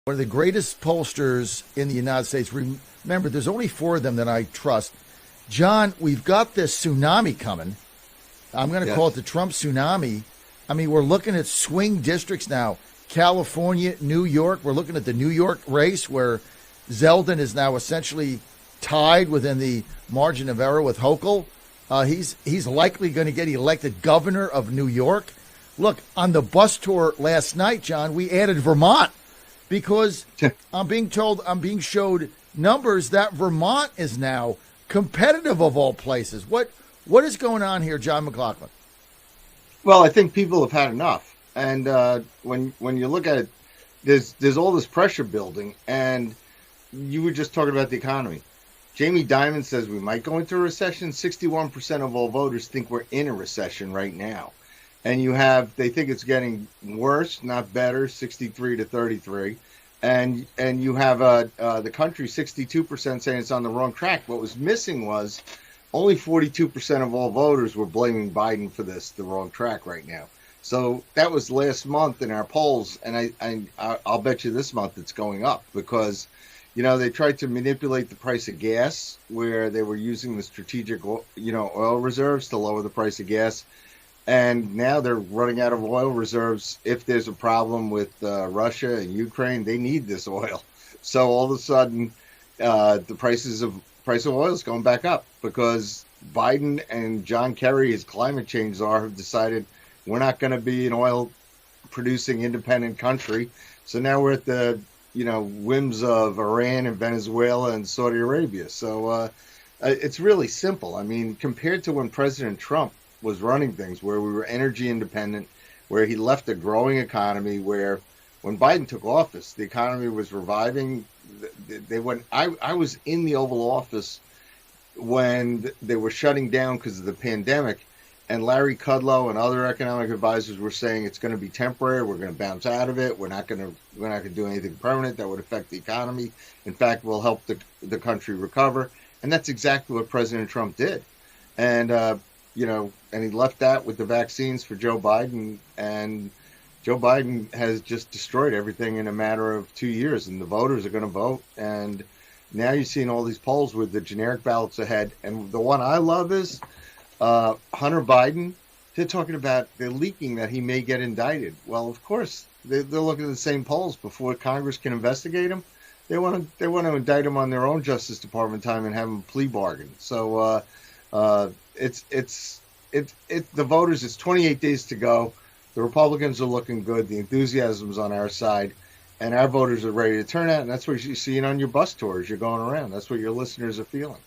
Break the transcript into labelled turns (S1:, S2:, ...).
S1: one of the greatest pollsters in the United States. Remember, there's only 4 of them that I trust. John, we've got this tsunami coming. I'm going to call it the Trump tsunami. I mean, we're looking at swing districts now. California, New York. We're looking at the New York race where Zeldin is now essentially tied within the margin of error with Hochul. He's likely going to get elected governor of New York. Look, on the bus tour last night, John, we added Vermont because I'm being showed numbers that Vermont is now competitive of all places. What is going on here, John McLaughlin?
S2: Well, I think people have had enough. And when you look at it, there's all this pressure building. And you were just talking about the economy. Jamie Dimon says we might go into a recession. 61% of all voters think we're in a recession right now. And they think it's getting worse, not better, 63 to 33. And you have the country, 62% saying it's on the wrong track. What was missing was only 42% of all voters were blaming Biden for the wrong track right now. So that was last month in our polls, and I'll bet you this month it's going up because, they tried to manipulate the price of gas where they were using the strategic, oil reserves to lower the price of gas. And now they're running out of oil reserves. If there's a problem with Russia and Ukraine, they need this oil. So all of a sudden, the price of oil is going back up because Biden and John Kerry, his climate change czar, have decided we're not going to be an oil-producing independent country. So now we're at the whims of Iran and Venezuela and Saudi Arabia. So it's really simple. I mean, compared to when President Trump was running things, where we were energy independent, where he left a growing economy, where when Biden took office, the economy was reviving. I was in the Oval Office when they were shutting down because of the pandemic, and Larry Kudlow and other economic advisors were saying it's going to be temporary. We're going to bounce out of it. We're not going to do anything permanent that would affect the economy. In fact, will help the country recover. And that's exactly what President Trump did. And and he left that with the vaccines for Joe Biden, and Joe Biden has just destroyed everything in a matter of 2 years, and the voters are going to vote. And now you're seeing all these polls with the generic ballots ahead. And the one I love is Hunter Biden. They're leaking that he may get indicted. Well, of course, they're looking at the same polls before Congress can investigate him. They want to indict him on their own Justice Department time and have him plea bargain. So it's the voters. It's 28 days to go. The Republicans are looking good. The enthusiasm's on our side, and our voters are ready to turn out. And that's what you're seeing on your bus tours. You're going around. That's what your listeners are feeling.